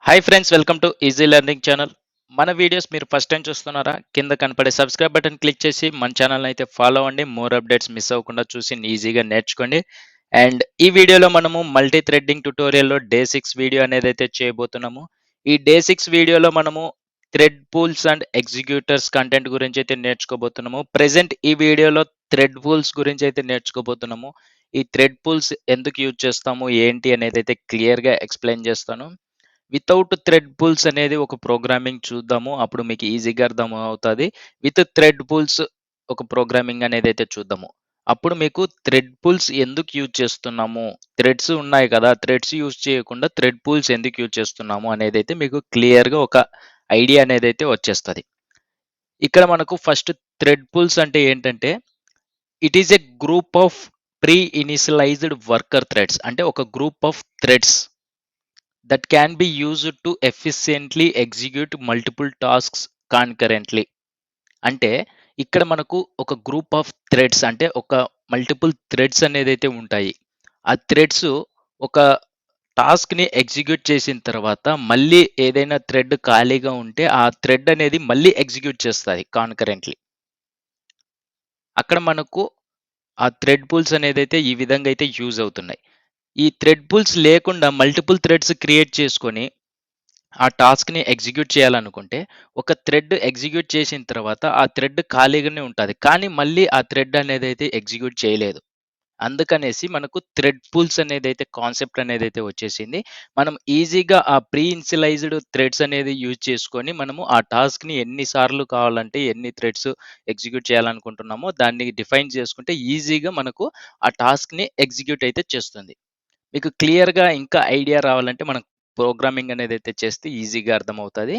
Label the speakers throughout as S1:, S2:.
S1: Hi friends, welcome to easy learning channel. మన videos మీరు first time చూస్తున్నారా? కింద కనపడే సబ్స్క్రైబ్ బటన్ క్లిక్ చేసి మన ఛానల్ అయితే ఫాలో అవ్వండి. మోర్ అప్డేట్స్ మిస్ అవ్వకుండా చూసి ఈజీగా నేర్చుకోండి. అండ్ ఈ వీడియోలో మనము మల్టీ థ్రెడ్డింగ్ ట్యుటోరియల్లో డే 6 వీడియో అనేది అయితే చేయబోతున్నాము. ఈ డే 6 వీడియోలో మనము thread pools and executors content గురించి అయితే నేర్చుకోబోతున్నాము. ప్రెజెంట్ ఈ వీడియోలో థ్రెడ్ పూల్స్ గురించి అయితే నేర్చుకోబోతున్నాము. ఈ థ్రెడ్ పూల్స్ ఎందుకు యూజ్ చేస్తాము, ఏంటి అనేది అయితే క్లియర్గా ఎక్స్ప్లెయిన్ చేస్తాను. వితౌట్ థ్రెడ్ పూల్స్ అనేది ఒక ప్రోగ్రామింగ్ చూద్దాము. అప్పుడు మీకు ఈజీగా అర్థం అవుతుంది. విత్ థ్రెడ్ పూల్స్ ఒక ప్రోగ్రామింగ్ అనేది అయితే చూద్దాము. అప్పుడు మీకు థ్రెడ్ పూల్స్ ఎందుకు యూజ్ చేస్తున్నాము, థ్రెడ్స్ ఉన్నాయి కదా, థ్రెడ్స్ యూజ్ చేయకుండా థ్రెడ్ పూల్స్ ఎందుకు యూజ్ చేస్తున్నాము అనేది అయితే మీకు క్లియర్గా ఒక ఐడియా అనేది అయితే వచ్చేస్తుంది. ఇక్కడ మనకు ఫస్ట్ థ్రెడ్ పూల్స్ అంటే ఏంటంటే, it is a group of pre initialised worker threads. అంటే ఒక group of threads that can be used to efficiently execute multiple tasks concurrently. అంటే ఇక్కడ మనకు ఒక గ్రూప్ ఆఫ్ థ్రెడ్స్, అంటే ఒక మల్టిపుల్ థ్రెడ్స్ అనేది అయితే ఉంటాయి. ఆ థ్రెడ్స్ ఒక టాస్క్ని ఎగ్జిక్యూట్ చేసిన తర్వాత మళ్ళీ ఏదైనా థ్రెడ్ ఖాళీగా ఉంటే ఆ థ్రెడ్ అనేది మళ్ళీ ఎగ్జిక్యూట్ చేస్తుంది కాన్కరెంట్లీ. అక్కడ మనకు ఆ థ్రెడ్ పూల్స్ అనేది అయితే ఈ విధంగా అయితే యూజ్ అవుతున్నాయి. ఈ థ్రెడ్ పూల్స్ లేకుండా మల్టిపుల్ థ్రెడ్స్ క్రియేట్ చేసుకొని ఆ టాస్క్ని ఎగ్జిక్యూట్ చేయాలనుకుంటే, ఒక థ్రెడ్ ఎగ్జిక్యూట్ చేసిన తర్వాత ఆ థ్రెడ్ ఖాళీగానే ఉంటుంది, కానీ మళ్ళీ ఆ థ్రెడ్ అనేది అయితే ఎగ్జిక్యూట్ చేయలేదు. అందుకనేసి మనకు థ్రెడ్ పూల్స్ అనేది అయితే కాన్సెప్ట్ అనేది అయితే వచ్చేసింది. మనం ఈజీగా ఆ ప్రీ ఇనిషియలైజ్డ్ థ్రెడ్స్ అనేది యూజ్ చేసుకొని మనము ఆ టాస్క్ని ఎన్నిసార్లు కావాలంటే ఎన్ని థ్రెడ్స్ ఎగ్జిక్యూట్ చేయాలనుకుంటున్నామో దాన్ని డిఫైన్ చేసుకుంటే ఈజీగా మనకు ఆ టాస్క్ని ఎగ్జిక్యూట్ అయితే చేస్తుంది. మీకు క్లియర్‌గా ఇంకా ఐడియా రావాలంటే మనం ప్రోగ్రామింగ్ అనేది అయితే చేస్తే ఈజీగా అర్థమవుతది.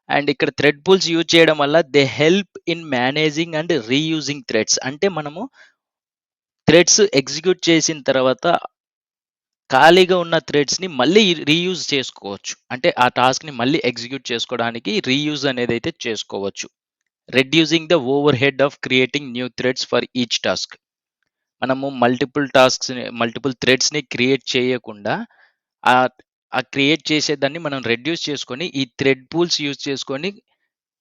S1: అండ్ ఇక్కడ థ్రెడ్ పూల్స్ యూజ్ చేయడం వల్ల they help in managing and reusing threads. అంటే మనము థ్రెడ్స్ ఎగ్జిక్యూట్ చేసిన తర్వాత ఖాళీగా ఉన్న థ్రెడ్స్‌ని మళ్ళీ రీయూజ్ చేసుకోవచ్చు. అంటే ఆ టాస్క్‌ని మళ్ళీ ఎగ్జిక్యూట్ చేసుకోవడానికి రీయూజ్ అనేది అయితే చేసుకోవచ్చు. Reducing the overhead of creating new threads for each task. మనము మల్టిపుల్ థ్రెడ్స్‌ని క్రియేట్ చేయకుండా ఆహ్, ఆ క్రియేట్ చేసేదాన్ని మనం రెడ్యూస్ చేసుకొని ఈ థ్రెడ్ పూల్స్ యూజ్ చేసుకొని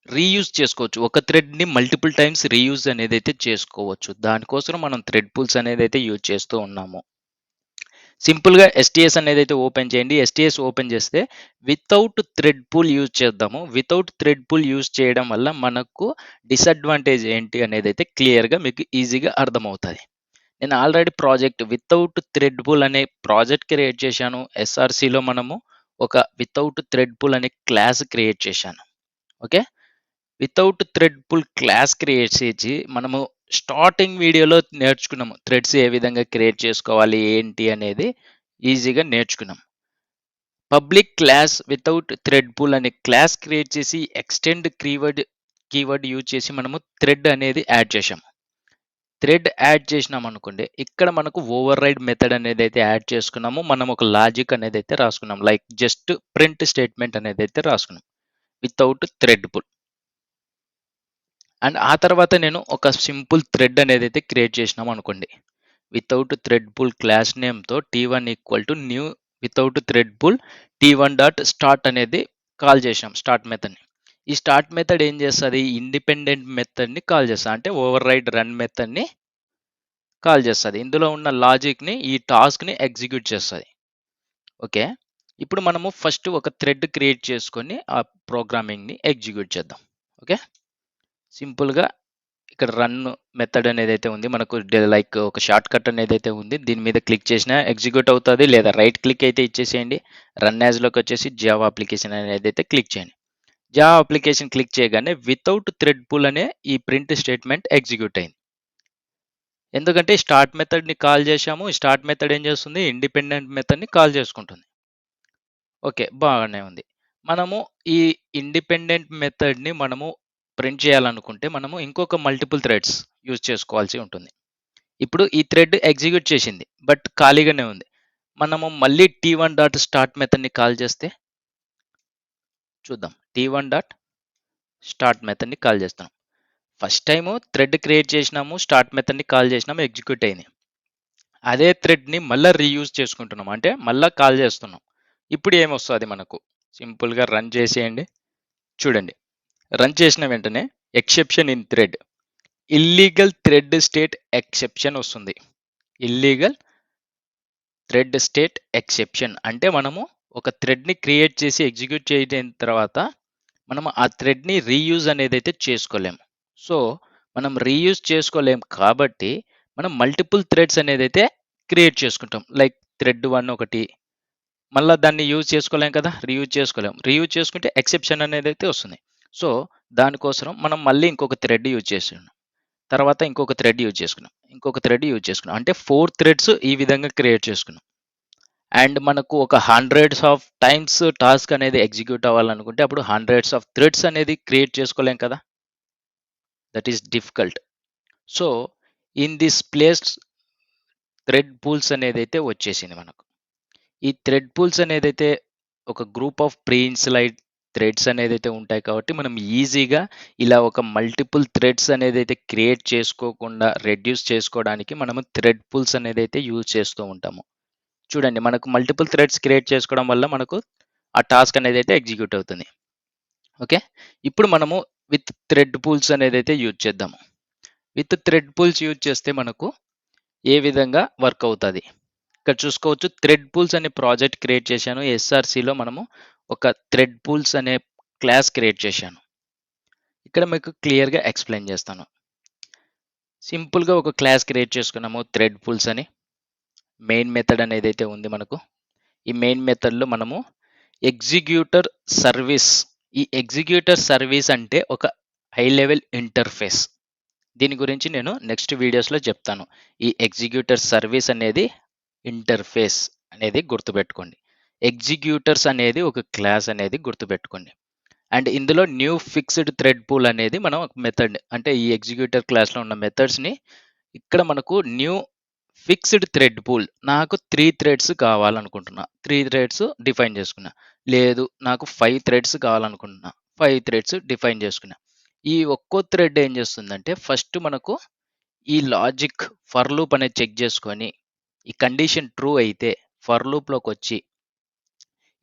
S1: రీయూజ్ చేసుకోవచ్చు. ఒక థ్రెడ్‌ని మల్టిపుల్ టైమ్స్ రీయూజ్ అనేదైతే చేసుకోవచ్చు. దానికోసం మనం థ్రెడ్ పూల్స్ అనేదైతే యూజ్ చేస్తూ ఉన్నాము. సింపుల్‌గా ఎస్‌టీఎస్ అనేదైతే ఓపెన్ చేయండి. ఎస్‌టీఎస్ ఓపెన్ చేస్తే వితౌట్ థ్రెడ్ పూల్ యూజ్ చేద్దాము. వితౌట్ థ్రెడ్ పూల్ యూజ్ చేయడం వల్ల మనకు డిసడ్వాంటేజ్ ఏంటి అనేదైతే క్లియర్‌గా మీకు ఈజీగా అర్థమవుతది. నేను already project without thread pool అనే ప్రాజెక్ట్ క్రియేట్ చేశాను. ఎస్ఆర్‌సిలో మనము ఒక వితౌట్ థ్రెడ్ పూల్ అనే క్లాస్ క్రియేట్ చేశాను. Okay. Without thread pool class create చేసి మనము స్టార్టింగ్ వీడియోలో నేర్చుకున్నాము. థ్రెడ్స్ ఏ విధంగా క్రియేట్ చేసుకోవాలి, ఏంటి అనేది ఈజీగా నేర్చుకున్నాం. Public class without thread pool అనే క్లాస్ క్రియేట్ చేసి ఎక్స్టెండ్ కీవర్డ్ యూజ్ చేసి మనము థ్రెడ్ అనేది యాడ్ చేశాము. థ్రెడ్ యాడ్ చేసినాం అనుకోండి, ఇక్కడ మనకు ఓవర్ రైడ్ మెథడ్ అనేది అయితే యాడ్ చేసుకున్నాము. మనం ఒక లాజిక్ అనేది అయితే రాసుకున్నాం. లైక్ జస్ట్ ప్రింట్ స్టేట్మెంట్ అనేది అయితే రాసుకున్నాం వితౌట్ థ్రెడ్ పుల్. అండ్ ఆ తర్వాత నేను ఒక సింపుల్ థ్రెడ్ అనేది అయితే క్రియేట్ చేసినాం అనుకోండి. వితౌట్ థ్రెడ్ పుల్ క్లాస్ నేమ్తో T1 equal to new without thread pool T1 dot start అనేది కాల్ చేసాం స్టార్ట్ మెథడ్ని. ఈ స్టార్ట్ మెథడ్ ఏం చేస్తుంది, ఇండిపెండెంట్ మెథడ్ని కాల్ చేస్తుంది. అంటే ఓవర్ రైడ్ రన్ మెథడ్ని కాల్ చేస్తుంది. ఇందులో ఉన్న లాజిక్ని ఈ టాస్క్ని ఎగ్జిక్యూట్ చేస్తుంది. ఓకే. ఇప్పుడు మనము ఫస్ట్ ఒక థ్రెడ్ క్రియేట్ చేసుకొని ఆ ప్రోగ్రామింగ్ని ఎగ్జిక్యూట్ చేద్దాం. ఓకే. సింపుల్గా ఇక్కడ రన్ మెథడ్ అనేది అయితే ఉంది. మనకు లైక్ ఒక షార్ట్ కట్ అనేది అయితే ఉంది. దీని మీద క్లిక్ చేసినా ఎగ్జిక్యూట్ అవుతుంది, లేదా రైట్ క్లిక్ అయితే ఇచ్చేసేయండి. రన్ యాజ్లోకి వచ్చేసి జావా అప్లికేషన్ అనేది అయితే క్లిక్ చేయండి. జావా అప్లికేషన్ క్లిక్ చేయగానే వితౌట్ థ్రెడ్ పూల్ అనే ఈ ప్రింట్ స్టేట్మెంట్ ఎగ్జిక్యూట్ అయింది. ఎందుకంటే స్టార్ట్ మెథడ్ని కాల్ చేశాము. స్టార్ట్ మెథడ్ ఏం చేస్తుంది, ఇండిపెండెంట్ మెథడ్ని కాల్ చేసుకుంటుంది. ఓకే, బాగానే ఉంది. మనము ఈ ఇండిపెండెంట్ మెథడ్ని మనము ప్రింట్ చేయాలనుకుంటే మనము ఇంకొక మల్టిపుల్ థ్రెడ్స్ యూజ్ చేసుకోవాల్సి ఉంటుంది. ఇప్పుడు ఈ థ్రెడ్ ఎగ్జిక్యూట్ చేసింది, బట్ ఖాళీగానే ఉంది. మనము మళ్ళీ T1 డాట్ స్టార్ట్ మెథడ్ని కాల్ చేస్తే చూద్దాం. T1 డాట్ స్టార్ట్ మెథడ్ని కాల్ చేస్తున్నాం. ఫస్ట్ టైము థ్రెడ్ క్రియేట్ చేసినాము, స్టార్ట్ మెథడ్ని కాల్ చేసినాము, ఎగ్జిక్యూట్ అయింది. అదే థ్రెడ్ని మళ్ళీ రీయూజ్ చేసుకుంటున్నాం, అంటే మళ్ళీ కాల్ చేస్తున్నాం. ఇప్పుడు ఏమొస్తుంది మనకు, సింపుల్గా రన్ చేసేయండి. చూడండి, రన్ చేసిన వెంటనే exception in thread, illegal thread state exception వస్తుంది. ఇల్లీగల్ థ్రెడ్ స్టేట్ ఎక్సెప్షన్ అంటే మనము ఒక థ్రెడ్ని క్రియేట్ చేసి ఎగ్జిక్యూట్ చేయడం తర్వాత మనం ఆ థ్రెడ్ని రీయూజ్ అనేది అయితే చేసుకోలేము. సో మనం రీయూజ్ చేసుకోలేం కాబట్టి మనం మల్టిపుల్ థ్రెడ్స్ అనేది అయితే క్రియేట్ చేసుకుంటాం. లైక్ థ్రెడ్ 1 ఒకటి, మళ్ళీ దాన్ని యూజ్ చేసుకోలేం కదా, రీయూజ్ చేసుకోలేం. రీయూజ్ చేసుకుంటే ఎక్సెప్షన్ అనేది అయితే వస్తుంది. సో దానికోసం మనం మళ్ళీ ఇంకొక థ్రెడ్ యూజ్ చేస్తున్నాం, తర్వాత ఇంకొక థ్రెడ్ యూజ్ చేసుకున్నాం, ఇంకొక థ్రెడ్ యూజ్ చేసుకున్నాం, అంటే 4 థ్రెడ్స్ ఈ విధంగా క్రియేట్ చేసుకున్నాం. అండ్ మనకు ఒక హండ్రెడ్స్ ఆఫ్ టైమ్స్ టాస్క్ అనేది ఎగ్జిక్యూట్ అవ్వాలనుకుంటే అప్పుడు హండ్రెడ్స్ ఆఫ్ థ్రెడ్స్ అనేది క్రియేట్ చేసుకోలేం కదా, that is difficult. So in this place thread pools అనేది అయితే వచ్చేసింది మనకు. ఈ థ్రెడ్ పూల్స్ అనేది అయితే ఒక గ్రూప్ ఆఫ్ ప్రీ ఇన్సలైడ్ థ్రెడ్స్ అనేది అయితే ఉంటాయి కాబట్టి మనం ఈజీగా ఇలా ఒక మల్టిపుల్ థ్రెడ్స్ అనేది అయితే క్రియేట్ చేసుకోకుండా రెడ్యూస్ చేసుకోవడానికి మనము థ్రెడ్ పూల్స్ అనేది అయితే యూజ్ చేస్తూ ఉంటాము. చూడండి, మనకు మల్టిపుల్ థ్రెడ్స్ క్రియేట్ చేసుకోవడం వల్ల మనకు ఆ టాస్క్ అనేది అయితే ఎగ్జిక్యూట్ అవుతుంది. ఓకే, ఇప్పుడు మనము విత్ థ్రెడ్ పూల్స్ అనేది అయితే యూజ్ చేద్దాము. విత్ థ్రెడ్ పూల్స్ యూజ్ చేస్తే మనకు ఏ విధంగా వర్క్ అవుతుంది ఇక్కడ చూసుకోవచ్చు. థ్రెడ్ పూల్స్ అనే ప్రాజెక్ట్ క్రియేట్ చేశాను. ఎస్ఆర్సిలో మనము ఒక థ్రెడ్ పూల్స్ అనే క్లాస్ క్రియేట్ చేశాను. ఇక్కడ మీకు క్లియర్గా ఎక్స్ప్లెయిన్ చేస్తాను. సింపుల్గా ఒక క్లాస్ క్రియేట్ చేసుకున్నాము థ్రెడ్ పూల్స్ అని. మెయిన్ మెథడ్ అనేది అయితే ఉంది మనకు. ఈ మెయిన్ మెథడ్లో మనము ఎగ్జిక్యూటర్ సర్వీస్, ఈ ఎగ్జిక్యూటర్ సర్వీస్ అంటే ఒక హై లెవెల్ ఇంటర్ఫేస్. దీని గురించి నేను నెక్స్ట్ వీడియోస్లో చెప్తాను. ఈ ఎగ్జిక్యూటర్ సర్వీస్ అనేది ఇంటర్ఫేస్ అనేది గుర్తుపెట్టుకోండి. ఎగ్జిక్యూటర్స్ అనేది ఒక క్లాస్ అనేది గుర్తుపెట్టుకోండి. అండ్ ఇందులో న్యూ ఫిక్స్డ్ థ్రెడ్ పూల్ అనేది మనం ఒక మెథడ్, అంటే ఈ ఎగ్జిక్యూటర్ క్లాస్లో ఉన్న మెథడ్స్ని ఇక్కడ మనకు న్యూ ఫిక్స్డ్ థ్రెడ్ పూల్, నాకు 3 థ్రెడ్స్ కావాలనుకుంటున్నా, 3 థ్రెడ్స్ డిఫైన్ చేసుకున్నా. లేదు నాకు 5 థ్రెడ్స్ కావాలనుకుంటున్నా, 5 థ్రెడ్స్ డిఫైన్ చేసుకున్నా. ఈ ఒక్కో థ్రెడ్ ఏం చేస్తుందంటే ఫస్ట్ మనకు ఈ లాజిక్ ఫర్ లూప్ అనేది చెక్ చేసుకొని ఈ కండిషన్ ట్రూ అయితే ఫర్ లూప్లోకి వచ్చి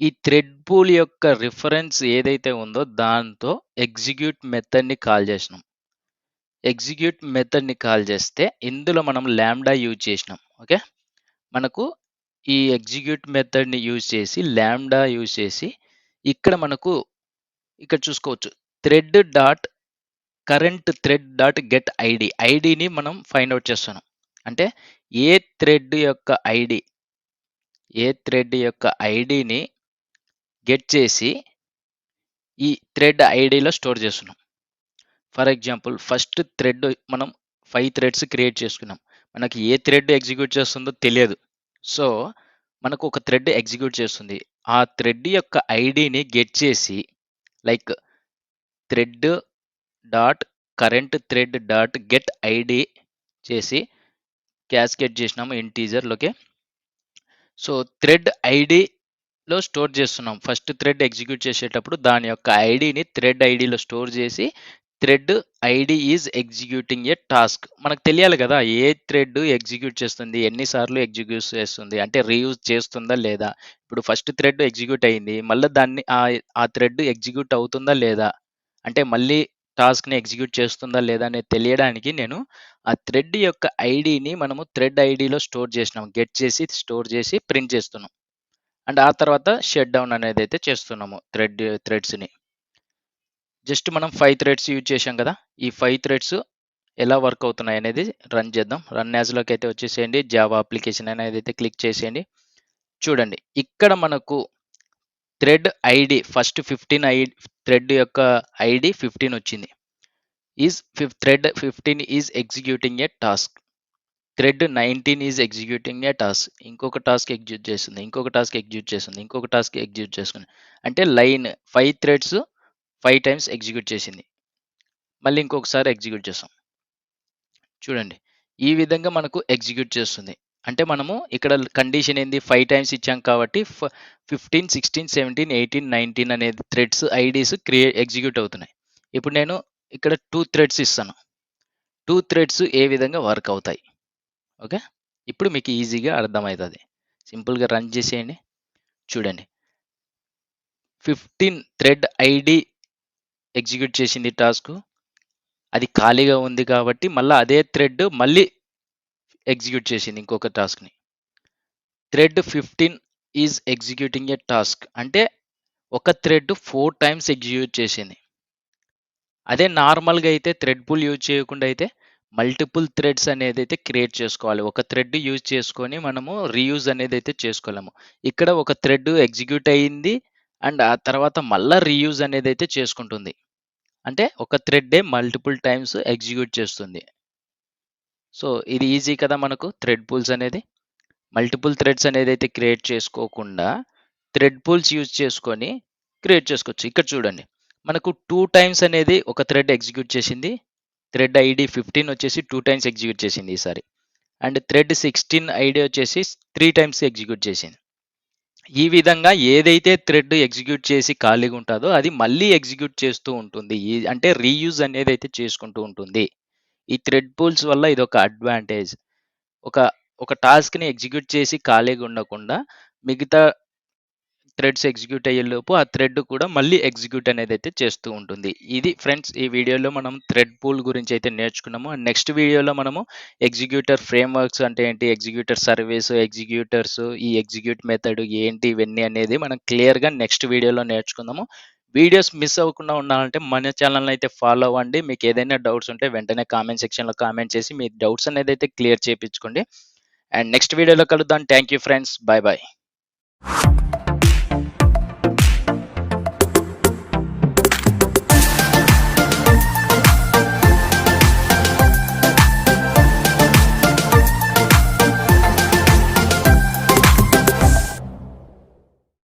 S1: ఈ థ్రెడ్ పూల్ యొక్క రిఫరెన్స్ ఏదైతే ఉందో దాంతో ఎగ్జిక్యూట్ మెథడ్ని కాల్ చేసినాం. ఎగ్జిక్యూట్ మెథడ్ని కాల్ చేస్తే ఇందులో మనం ల్యాండా యూజ్ చేసినాం. ఓకే, మనకు ఈ ఎగ్జిక్యూట్ మెథడ్ని యూజ్ చేసి ల్యాండా యూజ్ చేసి ఇక్కడ మనకు ఇక్కడ చూసుకోవచ్చు thread dot current thread dot get ID, ఐడిని మనం ఫైండ్ అవుట్ చేస్తున్నాం. అంటే ఏ థ్రెడ్ యొక్క ఐడి, ఏ థ్రెడ్ యొక్క ఐడిని గెట్ చేసి ఈ థ్రెడ్ ఐడిలో స్టోర్ చేస్తున్నాం. ఫర్ ఎగ్జాంపుల్ ఫస్ట్ థ్రెడ్ మనం 5 థ్రెడ్స్ క్రియేట్ చేసుకున్నాం. మనకి ఏ థ్రెడ్ ఎగ్జిక్యూట్ చేస్తుందో తెలియదు. సో మనకు ఒక థ్రెడ్ ఎగ్జిక్యూట్ చేస్తుంది. ఆ థ్రెడ్ యొక్క ఐడిని గెట్ చేసి like thread dot current thread dot get ID చేసి క్యాస్కేడ్ చేసినాము ఇంటీజర్లోకి. సో థ్రెడ్ ఐడిలో స్టోర్ చేస్తున్నాం. ఫస్ట్ థ్రెడ్ ఎగ్జిక్యూట్ చేసేటప్పుడు దాని యొక్క ఐడిని థ్రెడ్ ఐడిలో స్టోర్ చేసి thread ID is executing a task. మనకు తెలియాలి కదా ఏ థ్రెడ్ ఎగ్జిక్యూట్ చేస్తుంది, ఎన్నిసార్లు ఎగ్జిక్యూట్ చేస్తుంది, అంటే రీయూజ్ చేస్తుందా లేదా. ఇప్పుడు ఫస్ట్ థ్రెడ్ ఎగ్జిక్యూట్ అయింది, మళ్ళీ దాన్ని ఆ థ్రెడ్ ఎగ్జిక్యూట్ అవుతుందా లేదా, అంటే మళ్ళీ టాస్క్ని ఎగ్జిక్యూట్ చేస్తుందా లేదా అనేది తెలియడానికి నేను ఆ థ్రెడ్ యొక్క ఐడిని మనము థ్రెడ్ ఐడిలో స్టోర్ చేసినాం, గెట్ చేసి స్టోర్ చేసి ప్రింట్ చేస్తున్నాం. అండ్ ఆ తర్వాత షట్ డౌన్ అనేది అయితే చేస్తున్నాము థ్రెడ్స్ని. జస్ట్ మనం 5 థ్రెడ్స్ యూజ్ చేసాం కదా, ఈ 5 థ్రెడ్స్ ఎలా వర్క్ అవుతున్నాయి అనేది రన్ చేద్దాం. రన్ యాజ్లోకి అయితే వచ్చేసేయండి, జావా అప్లికేషన్ అనేది అయితే క్లిక్ చేసేయండి. చూడండి ఇక్కడ మనకు థ్రెడ్ ఐడి ఫస్ట్ 15 థ్రెడ్ యొక్క ఐడి 15 వచ్చింది. Thread 15 is executing a task. Thread 19 is executing a task. ఇంకొక టాస్క్ ఎగ్జిక్యూట్ చేస్తుంది, ఇంకొక టాస్క్ ఎగ్జిక్యూట్ చేస్తుంది, ఇంకొక టాస్క్ ఎగ్జిక్యూట్ చేస్తుంది. అంటే లైన్ 5 థ్రెడ్స్ 5 టైమ్స్ ఎగ్జిక్యూట్ చేసింది. మళ్ళీ ఇంకొకసారి ఎగ్జిక్యూట్ చేస్తాం. చూడండి ఈ విధంగా మనకు ఎగ్జిక్యూట్ చేస్తుంది. అంటే మనము ఇక్కడ కండిషన్ ఏంది, 5 టైమ్స్ ఇచ్చాం కాబట్టి 15, 16, 17, 18, 19 అనేది థ్రెడ్స్ ఐడీస్ ఎగ్జిక్యూట్ అవుతున్నాయి. ఇప్పుడు నేను ఇక్కడ 2 థ్రెడ్స్ ఇస్తాను. 2 థ్రెడ్స్ ఏ విధంగా వర్క్ అవుతాయి. ఓకే, ఇప్పుడు మీకు ఈజీగా అర్థమవుతుంది. సింపుల్గా రన్ చేసేయండి. చూడండి 15 థ్రెడ్ ఐడి ఎగ్జిక్యూట్ చేసింది టాస్క్. అది ఖాళీగా ఉంది కాబట్టి మళ్ళీ అదే థ్రెడ్ మళ్ళీ ఎగ్జిక్యూట్ చేసింది ఇంకొక టాస్క్ని. Thread 15 is executing a task అంటే ఒక థ్రెడ్ 4 టైమ్స్ ఎగ్జిక్యూట్ చేసింది. అదే నార్మల్గా అయితే థ్రెడ్ పూల్ యూజ్ చేయకుండా అయితే మల్టిపుల్ థ్రెడ్స్ అనేది అయితే క్రియేట్ చేసుకోవాలి. ఒక థ్రెడ్ యూజ్ చేసుకొని మనము రీయూజ్ అనేది అయితే చేసుకోలేము. ఇక్కడ ఒక థ్రెడ్ ఎగ్జిక్యూట్ అయ్యింది అండ్ ఆ తర్వాత మళ్ళీ రీయూజ్ అనేది అయితే చేసుకుంటుంది. అంటే ఒక థ్రెడ్డే మల్టిపుల్ టైమ్స్ ఎగ్జిక్యూట్ చేస్తుంది. సో ఇది ఈజీ కదా మనకు థ్రెడ్ పూల్స్ అనేది. మల్టిపుల్ థ్రెడ్స్ అనేది అయితే క్రియేట్ చేసుకోకుండా థ్రెడ్ పూల్స్ యూజ్ చేసుకొని క్రియేట్ చేసుకోవచ్చు. ఇక్కడ చూడండి మనకు 2 టైమ్స్ అనేది ఒక థ్రెడ్ ఎగ్జిక్యూట్ చేసింది. థ్రెడ్ ఐడి 15 వచ్చేసి 2 టైమ్స్ ఎగ్జిక్యూట్ చేసింది ఈసారి. అండ్ థ్రెడ్ 16 ఐడి వచ్చేసి 3 టైమ్స్ ఎగ్జిక్యూట్ చేసింది. ఈ విధంగా ఏదైతే థ్రెడ్ ఎగ్జిక్యూట్ చేసి ఖాళీగా ఉంటుందో అది మళ్ళీ ఎగ్జిక్యూట్ చేస్తూ ఉంటుంది. అంటే రీయూజ్ అనేది అయితే చేసుకుంటూ ఉంటుంది. ఈ థ్రెడ్ పూల్స్ వల్ల ఇది ఒక అడ్వాంటేజ్. ఒక ఒక టాస్క్ని ఎగ్జిక్యూట్ చేసి ఖాళీగా ఉండకుండా మిగతా థ్రెడ్స్ ఎగ్జిక్యూట్ అయ్యేలోపు ఆ థ్రెడ్ కూడా మళ్ళీ ఎగ్జిక్యూట్ అనేది అయితే చేస్తూ ఉంటుంది. ఇది ఫ్రెండ్స్ ఈ వీడియోలో మనం థ్రెడ్ పూల్ గురించి అయితే నేర్చుకున్నాము. అండ్ నెక్స్ట్ వీడియోలో మనము ఎగ్జిక్యూటర్ ఫ్రేమ్వర్క్స్ అంటే ఏంటి, ఎగ్జిక్యూటర్ సర్వీస్, ఎగ్జిక్యూటర్స్, ఈ ఎగ్జిక్యూట్ మెథడ్ ఏంటి, ఇవన్నీ అనేది మనం క్లియర్గా నెక్స్ట్ వీడియోలో నేర్చుకుందాము. వీడియోస్ మిస్ అవ్వకుండా ఉండాలంటే మన ఛానల్ని అయితే ఫాలో అవ్వండి. మీకు ఏదైనా డౌట్స్ ఉంటే వెంటనే కామెంట్ సెక్షన్లో కామెంట్ చేసి మీ డౌట్స్ అనేది అయితే క్లియర్ చేయించుకోండి. అండ్ నెక్స్ట్ వీడియోలో కలుద్దాం. Thank you friends. Bye bye.